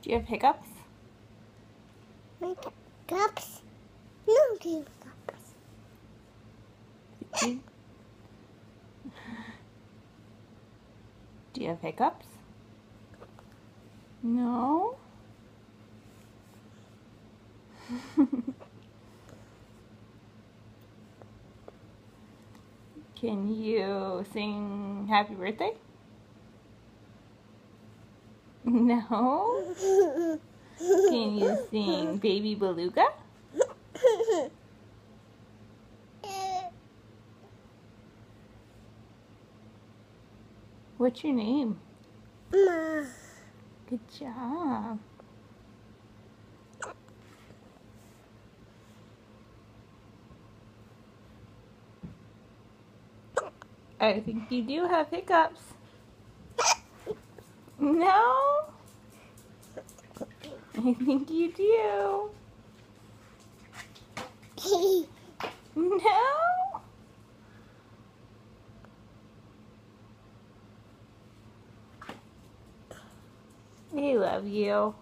Do you have hiccups? Hiccups? No hiccups. Do you have hiccups? No? Can you sing happy birthday? No? Can you sing Baby Beluga? What's your name? Ma. Good job. I think you do have hiccups. No? I think you do. No? I love you.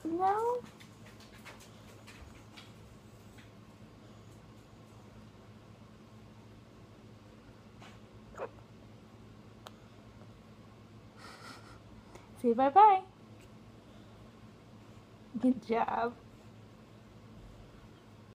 No? Say bye-bye. Good job.